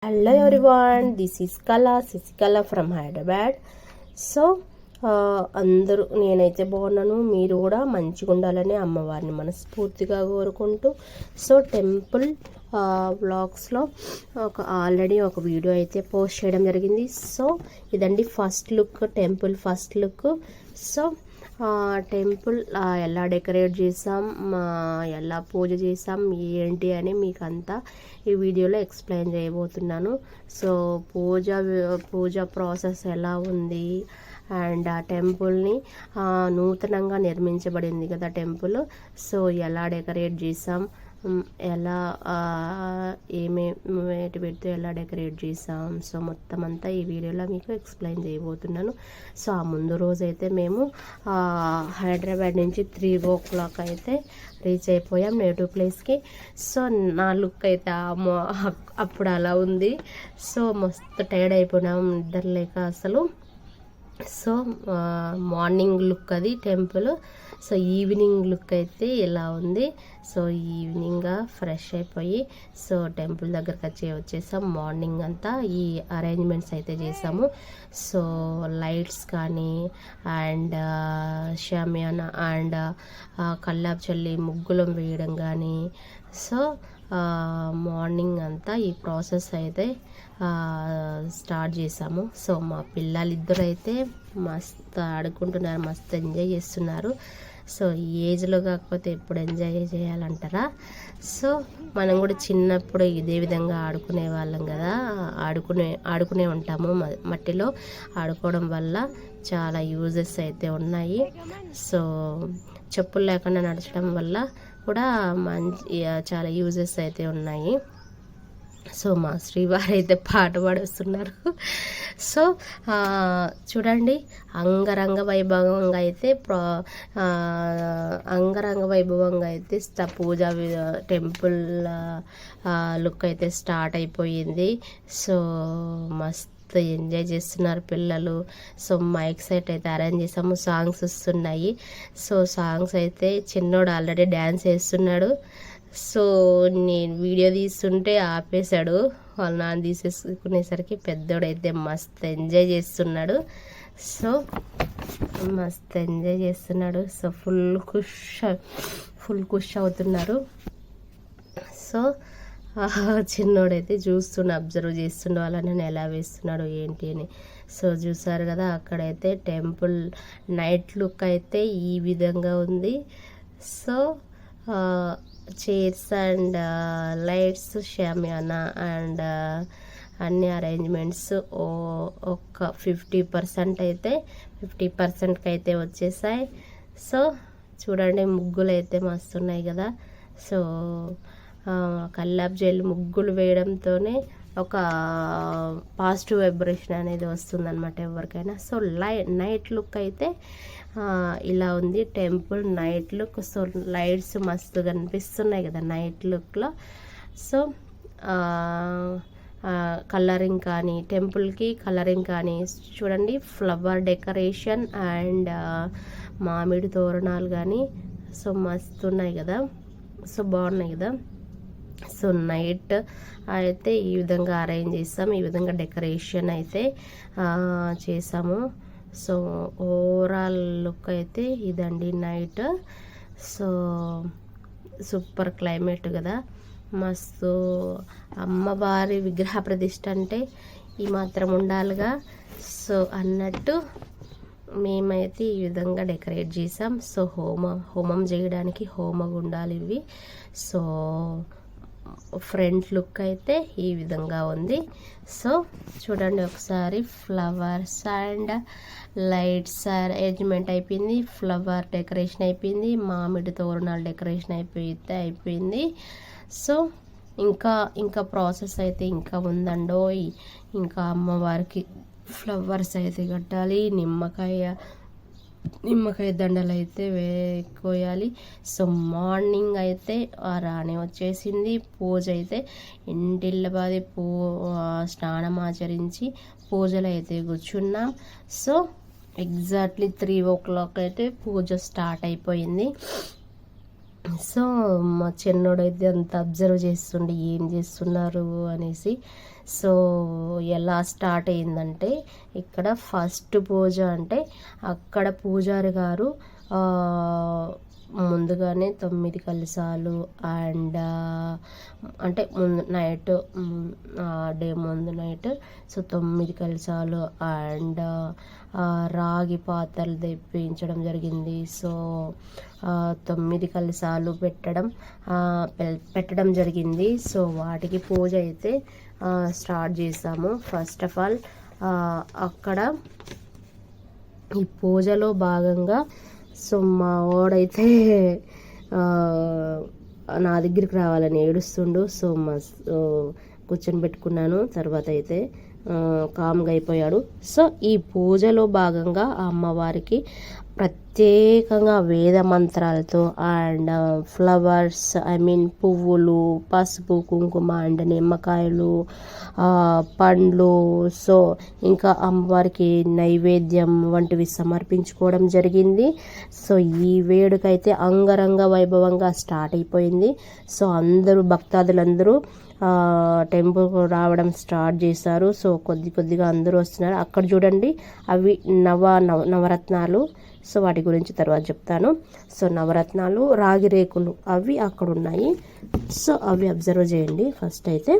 Hello everyone, this is Sisikala from Hyderabad. So అందరూ నేనైతే బాగున్నాను, మీరు కూడా మంచిగా ఉండాలని అమ్మవారిని మనస్ఫూర్తిగా కోరుకుంటూ సో టెంపుల్ వ్లాగ్స్లో ఆల్రెడీ ఒక వీడియో అయితే పోస్ట్ చేయడం జరిగింది. సో ఇదండి first look, temple first look. So temple ఎలా డెకరేట్ చేసాం, ఎలా పూజ చేసాం ఏంటి అని మీకు అంతా ఈ వీడియోలో ఎక్స్ప్లెయిన్ చేయబోతున్నాను. సో పూజ ప్రాసెస్ ఎలా ఉంది అండ్ ఆ టెంపుల్ని నూతనంగా నిర్మించబడింది కదా టెంపుల్. సో ఎలా డెకరేట్ చేసాం, ఎలా ఏమేటి పెడితే ఎలా డెకరేట్ చేసాం, సో మొత్తం అంతా ఈ వీడియోలో మీకు ఎక్స్ప్లెయిన్ చేయబోతున్నాను. సో ఆ ముందు రోజు అయితే మేము హైదరాబాద్ నుంచి 3 o'clock అయితే రీచ్ అయిపోయాం నేటివ్ ప్లేస్కి. సో నా లుక్ అయితే అప్పుడు అలా ఉంది. సో మస్తు టైర్డ్ అయిపోయినాం నిద్ర లేక అసలు. సో మార్నింగ్ లుక్ అది టెంపుల్. సో ఈవినింగ్ లుక్ అయితే ఇలా ఉంది. సో ఈవినింగ్ ఫ్రెష్ అయిపోయి సో టెంపుల్ దగ్గరకు వచ్చేసాం. మార్నింగ్ అంతా ఈ అరేంజ్మెంట్స్ అయితే చేసాము. సో లైట్స్ కానీ అండ్ షామియానా అండ్ కల్లాపు చల్లి ముగ్గులం వేయడం కానీ సో మార్నింగ్ అంతా ఈ ప్రాసెస్ అయితే స్టార్ట్ చేసాము. సో మా పిల్లలిద్దరు అయితే మస్తు ఆడుకుంటున్నారు, మస్తు ఎంజాయ్ చేస్తున్నారు. సో ఈ ఏజ్లో కాకపోతే ఎప్పుడు ఎంజాయ్ చేయాలంటారా? సో మనం కూడా చిన్నప్పుడు ఇదే విధంగా ఆడుకునే వాళ్ళం కదా, ఆడుకునే ఉంటాము. మట్టిలో ఆడుకోవడం వల్ల చాలా యూజెస్ అయితే ఉన్నాయి. సో చెప్పులు లేకుండా నడచడం వల్ల కూడా చాలా యూజెస్ అయితే ఉన్నాయి. సో మా శ్రీవారు అయితే పాట పాడుస్తున్నారు. సో చూడండి, అంగరంగ వైభవంగా అయితే పూజ టెంపుల్ లుక్ అయితే స్టార్ట్ అయిపోయింది. సో మస్తు ఎంజాయ్ చేస్తున్నారు పిల్లలు. సో మైక్ సెట్ అయితే అరేంజ్ చేసాము, సాంగ్స్ వస్తున్నాయి. సో సాంగ్స్ అయితే చిన్నోడు ఆల్రెడీ డ్యాన్స్ వేస్తున్నాడు. సో నేను వీడియో తీస్తుంటే ఆపేశాడు, వాళ్ళ నాన్న తీసేసుకునేసరికి పెద్దోడైతే మస్తు ఎంజాయ్ చేస్తున్నాడు. సో మస్తు ఎంజాయ్ చేస్తున్నాడు. సో ఫుల్ ఖుష్ అవుతున్నారు. సో చిన్నోడైతే అబ్జర్వ్ చేస్తుండే వాళ్ళని ఎలా వేస్తున్నాడు ఏంటి అని. సో చూసారు కదా, అక్కడైతే టెంపుల్ నైట్ లుక్ అయితే ఈ విధంగా ఉంది. So chairs and lights, shamiana and అన్ని అరేంజ్మెంట్స్ ఒక 50% అయితే వచ్చేసాయి. సో చూడండి, ముగ్గులు అయితే మస్తున్నాయి కదా. సో కల్లాపు జల్లి ముగ్గులు వేయడంతోనే ఒక పాజిటివ్ వైబ్రేషన్ అనేది వస్తుందన్నమాట ఎవరికైనా. సో నైట్ లుక్ అయితే ఇలా ఉంది temple night look. So lights మస్తు కనిపిస్తున్నాయి కదా నైట్ లుక్లో. సో కలరింగ్ కానీ, టెంపుల్కి కలరింగ్ కానీ చూడండి, ఫ్లవర్ డెకరేషన్ అండ్ మామిడి తోరణాలు కానీ సో మస్తు ఉన్నాయి కదా. సో బాగున్నాయి కదా. సో నైట్ అయితే ఈ విధంగా అరేంజ్ చేస్తాం, ఈ విధంగా డెకరేషన్ అయితే చేసాము. సో ఓవరాల్ లుక్ అయితే ఇదండి నైట్. సో సూపర్ క్లైమేట్ కదా, మస్తు. అమ్మవారి విగ్రహ ప్రతిష్ఠ అంటే ఈ మాత్రం ఉండాలిగా. సో అన్నట్టు మేమైతే ఈ విధంగా డెకరేట్ చేసాం. సో హోమం చేయడానికి హోమగుండాలు ఇవి. సో ఫ్రంట్ లుక్ అయితే ఈ విధంగా ఉంది. సో చూడండి ఒకసారి, ఫ్లవర్స్ అండ్ లైట్స్ అరేంజ్మెంట్ అయిపోయింది, ఫ్లవర్ డెకరేషన్ అయిపోయింది, మామిడి తోరణాలు డెకరేషన్ అయిపోయింది. సో ఇంకా ప్రాసెస్ అయితే ఇంకా ఉందండోయ్. ఇంకా అమ్మవారికి ఫ్లవర్స్ అయితే కట్టాలి, నిమ్మకాయ దండలు అయితే వేయాలి. సో మార్నింగ్ అయితే రాణి వచ్చేసింది. పూజ అయితే ఇంటిల్లపాది స్నానం ఆచరించి పూజలు అయితే కూర్చున్నాం. సో ఎగ్జాక్ట్లీ 3 o'clock అయితే పూజ స్టార్ట్ అయిపోయింది. సో మా చిన్నోడైతే అంత అబ్జర్వ్ చేస్తుండే ఏం చేస్తున్నారు అనేసి. సో ఎలా స్టార్ట్ అయిందంటే ఇక్కడ ఫస్ట్ పూజ అంటే అక్కడ పూజారి గారు ముందుగానే 9 కలశాలు అండ్ అంటే ముందు నైట్ డే ముందు నైట్ సో 9 కలశాలు అండ్ రాగి పాత్రలు తెప్పించడం జరిగింది. సో 9 కలశాలు పెట్టడం జరిగింది. సో వాటికి పూజ అయితే స్టార్ట్ చేసాము. ఫస్ట్ ఆఫ్ ఆల్ అక్కడ ఈ పూజలో భాగంగా సో మా వాడైతే నా దగ్గరికి రావాలని ఏడుస్తుండు. సో కూర్చొని పెట్టుకున్నాను. తర్వాత అయితే కామ్గా అయిపోయాడు. సో ఈ పూజలో భాగంగా ఆ అమ్మవారికి ప్రత్యేకంగా వేద మంత్రాలతో అండ్ ఫ్లవర్స్ పువ్వులు, పసుపు, కుంకుమ అండ్ నిమ్మకాయలు, పండ్లు, సో ఇంకా అమ్మవారికి నైవేద్యం వంటివి సమర్పించుకోవడం జరిగింది. సో ఈ వేడుకైతే అంగరంగ వైభవంగా స్టార్ట్ అయిపోయింది. సో అందరూ భక్తాదులందరూ టెంపుల్ రావడం స్టార్ట్ చేశారు. సో కొద్దిగా అందరూ వస్తున్నారు. అక్కడ చూడండి అవి నవరత్నాలు. సో వాటి గురించి తర్వాత చెప్తాను. సో నవరత్నాలు, రాగి రేకులు అవి అక్కడ ఉన్నాయి. సో అవి అబ్జర్వ్ చేయండి ఫస్ట్ అయితే.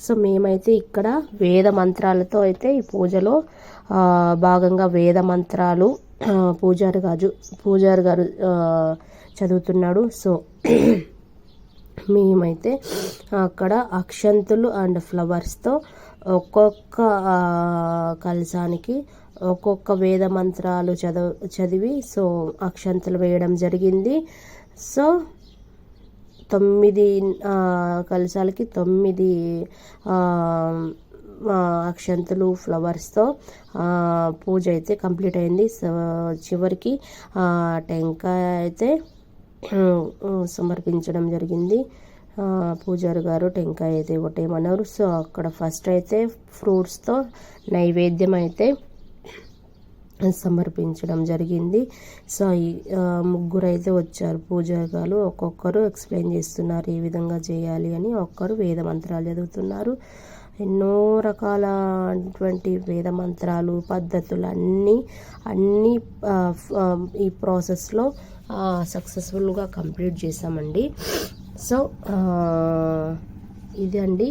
సో మేమైతే ఇక్కడ వేద మంత్రాలతో అయితే ఈ పూజలో భాగంగా వేద మంత్రాలు పూజారి గారు చదువుతున్నాడు. సో మేమైతే అక్కడ అక్షంతులు అండ్ ఫ్లవర్స్తో ఒక్కొక్క కలశానికి ఒక్కొక్క వేద మంత్రాలు చదివి సో అక్షంతలు వేయడం జరిగింది. సో 9 కలశాలకి 9 అక్షంతలు ఫ్లవర్స్తో పూజ అయితే కంప్లీట్ అయింది. సో చివరికి టెంకాయ అయితే సమర్పించడం జరిగింది. పూజారి గారు టెంకాయ అయితే కొట్టేయమన్నారు. సో అక్కడ ఫస్ట్ అయితే ఫ్రూట్స్తో నైవేద్యం అయితే సమర్పించడం జరిగింది. సో ఈ ముగ్గురు అయితే వచ్చారు పూజారి గారు. ఒక్కొక్కరు ఎక్స్ప్లెయిన్ చేస్తున్నారు ఏ విధంగా చేయాలి అని. ఒక్కరు వేద మంత్రాలు చదువుతున్నారు. ఎన్నో రకాలటువంటి వేద మంత్రాలు పద్ధతులు అన్నీ ఈ ప్రాసెస్లో సక్సెస్ఫుల్గా కంప్లీట్ చేసామండి. సో ఇది అండి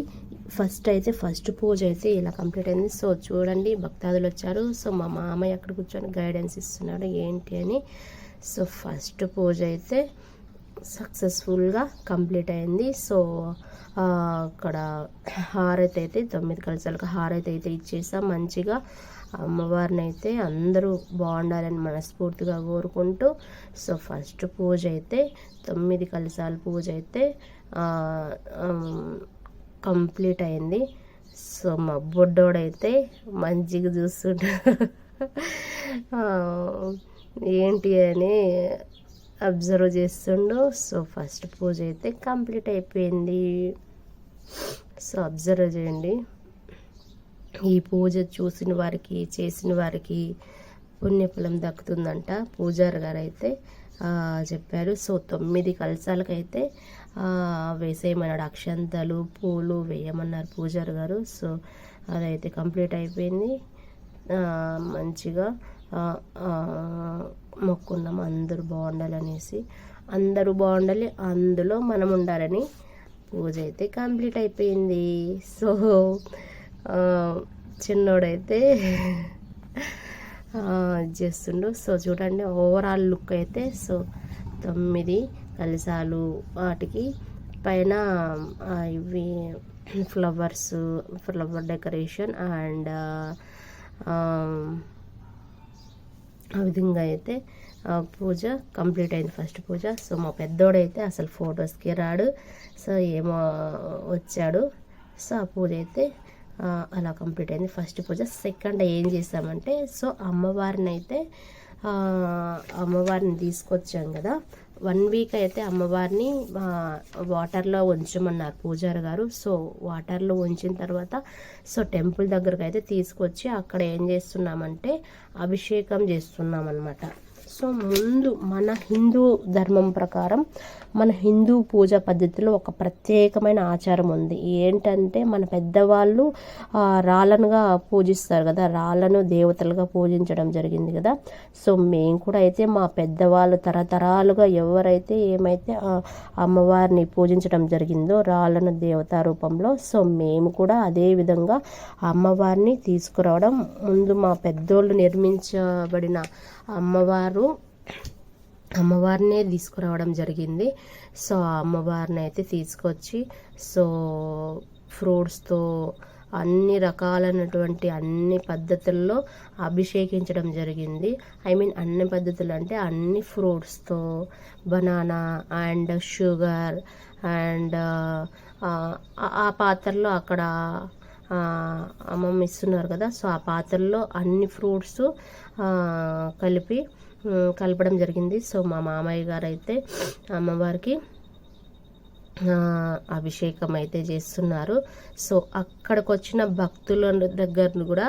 ఫస్ట్ పూజ అయితే ఇలా కంప్లీట్ అయింది. సో చూడండి భక్తాదులు వచ్చారు. సో మా మామయ్య అక్కడ కూర్చొని గైడెన్స్ ఇస్తున్నాడు ఏంటి అని. సో ఫస్ట్ పూజ అయితే సక్సెస్ఫుల్గా కంప్లీట్ అయింది. సో అక్కడ హారతి అయితే 9 కలశాలకు హారతి అయితే ఇచ్చేసాం. మంచిగా అమ్మవారిని అయితే అందరూ బాగుండాలని మనస్ఫూర్తిగా కోరుకుంటూ సో ఫస్ట్ పూజ అయితే 9 కలశాల పూజ అయితే కంప్లీట్ అయింది. సో మా బొడ్డోడైతే మంచిగా చూస్తుంటాడు ఏంటి అని అబ్జర్వ్ చేస్తుండు. సో ఫస్ట్ పూజ అయితే కంప్లీట్ అయిపోయింది. సో అబ్జర్వ్ చేయండి. ఈ పూజ చూసిన వారికి చేసిన వారికి పుణ్యఫలం దక్కుతుందంట పూజారి గారు అయితే చెప్పారు. సో 9 కలశాలకైతే వేసేయమన్నాడు. అక్షంతలు పూలు వేయమన్నారు పూజారి గారు. సో అదైతే కంప్లీట్ అయిపోయింది. మంచిగా మొక్కున్నాం అందరూ బాగుండాలనేసి. అందరూ బాగుండాలి అందులో మనం ఉండాలని పూజ అయితే కంప్లీట్ అయిపోయింది. సో చిన్నోడైతే చేస్తుండు. సో చూడండి ఓవరాల్ లుక్ అయితే సో 9 కలశాలు వాటికి పైన ఇవి ఫ్లవర్ డెకరేషన్ అండ్ ఆ విధంగా అయితే పూజ కంప్లీట్ అయింది ఫస్ట్ పూజ. సో మా పెద్దోడైతే అసలు ఫొటోస్కి రాడు. సో ఏమో వచ్చాడు. సో ఆ పూజ అయితే అలా కంప్లీట్ అయింది ఫస్ట్ పూజ. సెకండ్ ఏం చేసామంటే సో అమ్మవారిని తీసుకొచ్చాం కదా 1 వీక్ అయితే అమ్మవారిని వాటర్లో ఉంచమన్నారు పూజారి గారు. సో వాటర్లో ఉంచిన తర్వాత సో టెంపుల్ దగ్గరకు అయితే తీసుకొచ్చి అక్కడ ఏం చేస్తున్నామంటే అభిషేకం చేస్తున్నాం అన్నమాట. సో ముందు మన హిందూ ధర్మం ప్రకారం మన హిందూ పూజ పద్ధతిలో ఒక ప్రత్యేకమైన ఆచారం ఉంది. ఏంటంటే మన పెద్దవాళ్ళు రాళ్ళనుగా పూజిస్తారు కదా, రాళ్ళను దేవతలుగా పూజించడం జరిగింది కదా. సో మేము కూడా అయితే మా పెద్దవాళ్ళు తరతరాలుగా ఎవరైతే ఏమైతే అమ్మవారిని పూజించడం జరిగిందో రాళ్ళను దేవతా రూపంలో, సో మేము కూడా అదే విధంగా అమ్మవారిని తీసుకురావడం, ముందు మా పెద్దోళ్ళు నిర్మించబడిన అమ్మవారినే తీసుకురావడం జరిగింది. సో ఆ అమ్మవారిని అయితే తీసుకొచ్చి సో ఫ్రూట్స్తో అన్ని రకాలైనటువంటి అన్ని పద్ధతుల్లో అభిషేకించడం జరిగింది. అన్ని పద్ధతులు అంటే అన్ని ఫ్రూట్స్తో, బనానా అండ్ షుగర్ అండ్ ఆ పాత్రలో అక్కడ అమ్మమ్మ ఇస్తున్నారు కదా, సో ఆ పాత్రలో అన్ని ఫ్రూట్స్ కలపడం జరిగింది. సో మా మామయ్య గారు అయితే అమ్మవారికి అభిషేకం అయితే చేస్తున్నారు. సో అక్కడికి వచ్చిన భక్తుల దగ్గర కూడా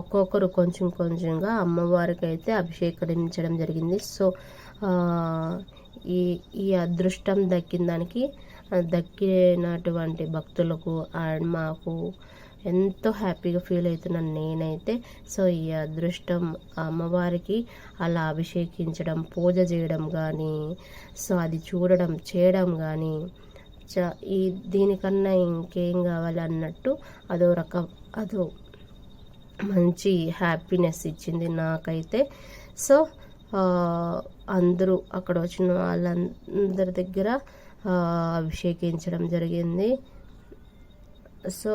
ఒక్కొక్కరు కొంచెం కొంచెంగా అమ్మవారికి అయితే అభిషేకించడం జరిగింది. సో ఈ అదృష్టం దక్కినటువంటి భక్తులకు అండ్ మాకు ఎంతో హ్యాపీగా ఫీల్ అవుతున్నాను నేనైతే. సో ఈ అదృష్టం అమ్మవారికి అలా అభిషేకించడం, పూజ చేయడం కానీ, సో అది చేయడం కానీ దీనికన్నా ఇంకేం కావాలి అన్నట్టు అదో మంచి హ్యాపీనెస్ ఇచ్చింది నాకైతే. సో అందరూ అక్కడ వచ్చిన వాళ్ళందరి దగ్గర అభిషేకించడం జరిగింది. సో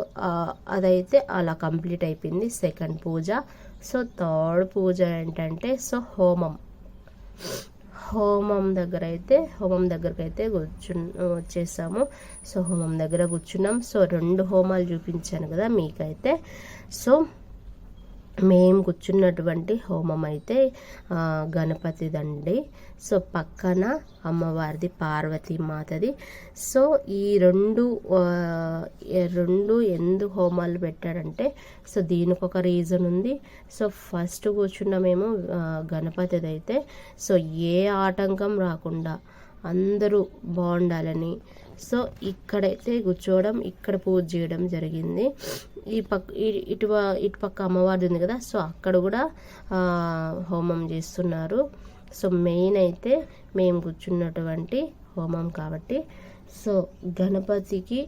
అదైతే అలా కంప్లీట్ అయిపోయింది సెకండ్ పూజ. సో థర్డ్ పూజ ఏంటంటే సో హోమం దగ్గరకైతే వచ్చేసాము. సో హోమం దగ్గర కూర్చున్నాం. సో 2 హోమాలు చూపించాను కదా మీకైతే. సో మేము కూర్చున్నటువంటి హోమం అయితే గణపతిదండి. సో పక్కన అమ్మవారిది, పార్వతీ మాతది. సో ఈ రెండు ఎందుకు హోమాలు పెట్టాడంటే సో దీనికి ఒక రీజన్ ఉంది. సో ఫస్ట్ కూర్చున్న మేము గణపతిది అయితే సో ఏ ఆటంకం రాకుండా అందరూ బాగుండాలని సో ఇక్కడైతే కూర్చోవడం, ఇక్కడ పూజ చేయడం జరిగింది. ఇటు పక్క అమ్మవారిది ఉంది కదా, సో అక్కడ కూడా హోమం చేస్తున్నారు. సో మెయిన్ అయితే మేము కూర్చున్నటువంటి హోమం కాబట్టి సో గణపతికి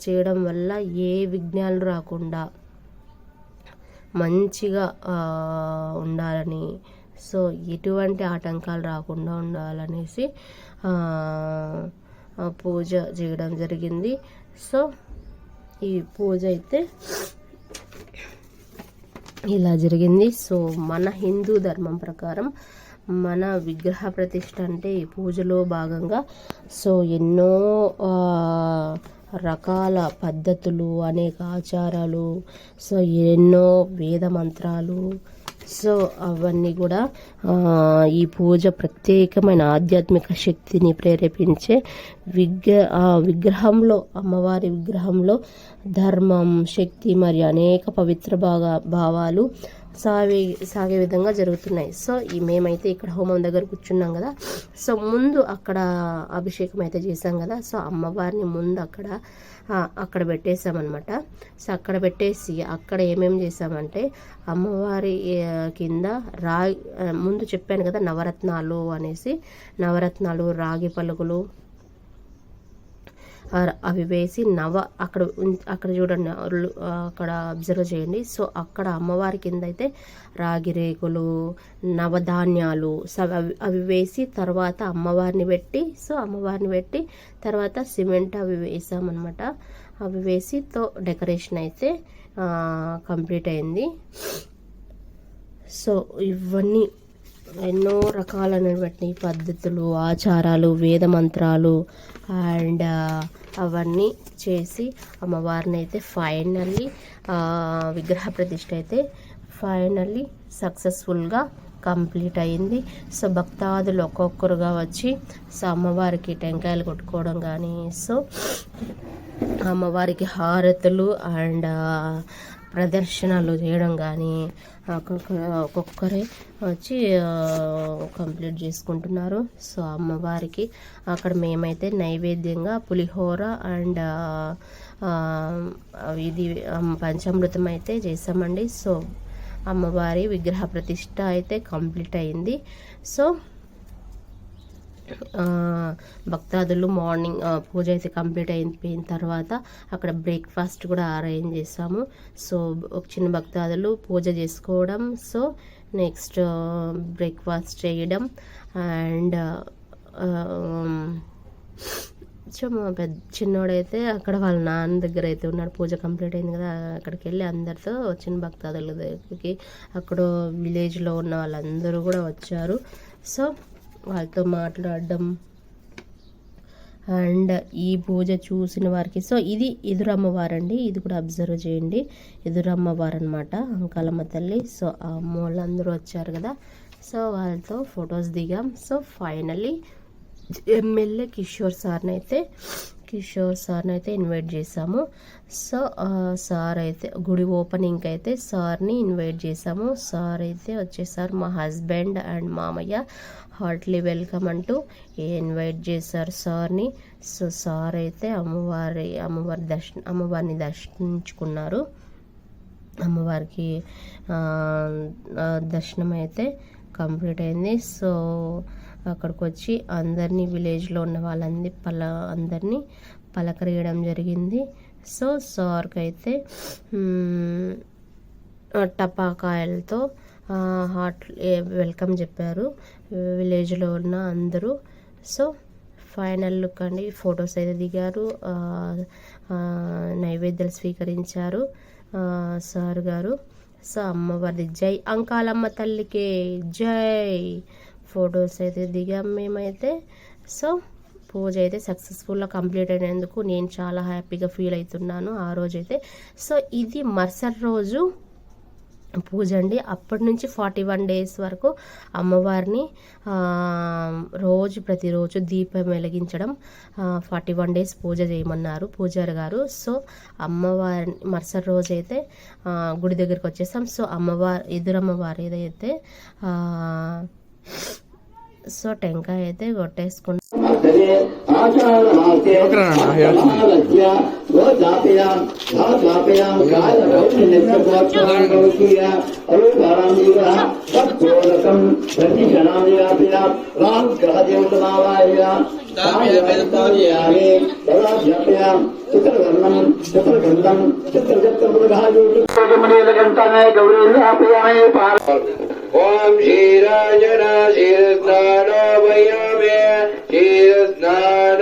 చేయడం వల్ల ఏ విఘ్నాలు రాకుండా మంచిగా ఉండాలని, సో ఎటువంటి ఆటంకాలు రాకుండా ఉండాలనేసి పూజ చేయడం జరిగింది. సో ఈ పూజ అయితే ఇలా జరిగింది. సో మన హిందూ ధర్మం ప్రకారం మన విగ్రహ ప్రతిష్ఠ అంటే ఈ పూజలో భాగంగా సో ఎన్నో రకాల పద్ధతులు, అనేక ఆచారాలు, సో ఎన్నో వేద మంత్రాలు, సో అవన్నీ కూడా ఈ పూజ ప్రత్యేకమైన ఆధ్యాత్మిక శక్తిని ప్రేరేపించే విగ్రహంలో, అమ్మవారి విగ్రహంలో ధర్మం, శక్తి మరియు అనేక పవిత్ర భావాలు సాగే విధంగా జరుగుతున్నాయి. సో మేమైతే ఇక్కడ హోమం దగ్గర కూర్చున్నాం కదా. సో ముందు అక్కడ అభిషేకం అయితే చేసాం కదా. సో అమ్మవారిని ముందు అక్కడ పెట్టేసామన్నమాట. సో అక్కడ పెట్టేసి అక్కడ ఏమేమి చేసామంటే అమ్మవారి కింద ముందు చెప్పాను కదా నవరత్నాలు అనేసి, నవరత్నాలు, రాగి పలుకులు అవి వేసి అక్కడ చూడండి, అక్కడ అబ్జర్వ్ చేయండి. సో అక్కడ అమ్మవారి కింద అయితే రాగి రేకులు, నవధాన్యాలు అవి వేసి తర్వాత అమ్మవారిని పెట్టి తర్వాత సిమెంట్ అవి వేసామన్నమాట. అవి వేసి డెకరేషన్ అయితే కంప్లీట్ అయింది. సో ఇవన్నీ ఎన్నో రకాలైనటువంటి పద్ధతులు, ఆచారాలు, వేద మంత్రాలు అండ్ అవన్నీ చేసి అమ్మవారిని అయితే ఫైనల్లీ విగ్రహ ప్రతిష్ఠ అయితే ఫైనల్లీ సక్సెస్ఫుల్గా కంప్లీట్ అయింది. సో భక్తాదులు ఒక్కొక్కరుగా వచ్చి సో అమ్మవారికి టెంకాయలు కొట్టుకోవడం కానీ, సో అమ్మవారికి హారతులు అండ్ ప్రదర్శనలు చేయడం కానీ ఒక్కొక్కరే వచ్చి కంప్లీట్ చేసుకుంటున్నారు. సో అమ్మవారికి అక్కడ మేమైతే నైవేద్యంగా పులిహోర అండ్ ఇది పంచామృతం అయితే చేసామండి. సో అమ్మవారి విగ్రహ ప్రతిష్ట అయితే కంప్లీట్ అయింది. సో భక్తాదులు మార్నింగ్ పూజ అయితే కంప్లీట్ అయిపోయిన తర్వాత అక్కడ బ్రేక్ఫాస్ట్ కూడా అరేంజ్ చేసాము. సో ఒక చిన్న భక్తాదులు పూజ చేసుకోవడం, సో నెక్స్ట్ బ్రేక్ఫాస్ట్ చేయడం అండ్ చిన్నోడైతే అక్కడ వాళ్ళ నాన్న దగ్గర అయితే ఉన్నాడు. పూజ కంప్లీట్ అయింది కదా, అక్కడికి వెళ్ళి అందరితో చిన్న భక్తాదుల దగ్గరికి అక్కడ విలేజ్లో ఉన్న వాళ్ళందరూ కూడా వచ్చారు. సో వాళ్ళతో మాట్లాడడం అండ్ ఈ పూజ చూసిన వారికి, సో ఇది ఎదురమ్మవారు అండి, ఇది కూడా అబ్జర్వ్ చేయండి. ఎదురమ్మవారు అనమాట, అంకాలమ్మ తల్లి. సో ఆ అమ్మ వాళ్ళందరూ వచ్చారు కదా, సో వాళ్ళతో ఫొటోస్ దిగాం. సో ఫైనల్లీ ఎమ్మెల్యే కిషోర్ సార్ని అయితే ఇన్వైట్ చేసాము. సో సార్ అయితే గుడి ఓపెనింగ్కి అయితే సార్ని ఇన్వైట్ చేసాము. సార్ అయితే వచ్చేసారు, మా హస్బెండ్ అండ్ మామయ్య హార్ట్లీ వెల్కమ్ అంటూ ఇన్వైట్ చేశారు సార్ని. సో సార్ అయితే అమ్మవారిని దర్శించుకున్నారు. అమ్మవారికి దర్శనం అయితే కంప్లీట్ అయింది. సో అక్కడికి వచ్చి అందరినీ విలేజ్లో ఉన్న అందరినీ పలకరియడం జరిగింది. సో సార్కి అయితే టపాకాయలతో వెల్కమ్ చెప్పారు విలేజ్లో ఉన్న అందరూ. సో ఫైనల్ లుక్ అండి, ఫొటోస్ అయితే దిగారు, నైవేద్యాలు స్వీకరించారు సార్ గారు. సో అమ్మవారి జై, అంకాలమ్మ తల్లికి జై. ఫొటోస్ అయితే దిగాం మేమైతే. సో పూజ అయితే సక్సెస్ఫుల్గా కంప్లీట్ అయినందుకు నేను చాలా హ్యాపీగా ఫీల్ అవుతున్నాను ఆ రోజైతే. సో ఇది మరుసటి రోజు పూజ అండి. అప్పటి నుంచి 41 days వరకు అమ్మవారిని ప్రతిరోజు దీపం వెలిగించడం 41 days పూజ చేయమన్నారు పూజారి గారు. సో అమ్మవారిని మరుసటి రోజు అయితే గుడి దగ్గరికి వచ్చేసాం. సో ఎదురమ్మవారు ఏదైతే సో టెంకాయ అయితే కొట్టేసుకుంటాం. ఓం శ్రీరాజన శ్రీరస్నానో వయమే శ్రీరస్నాన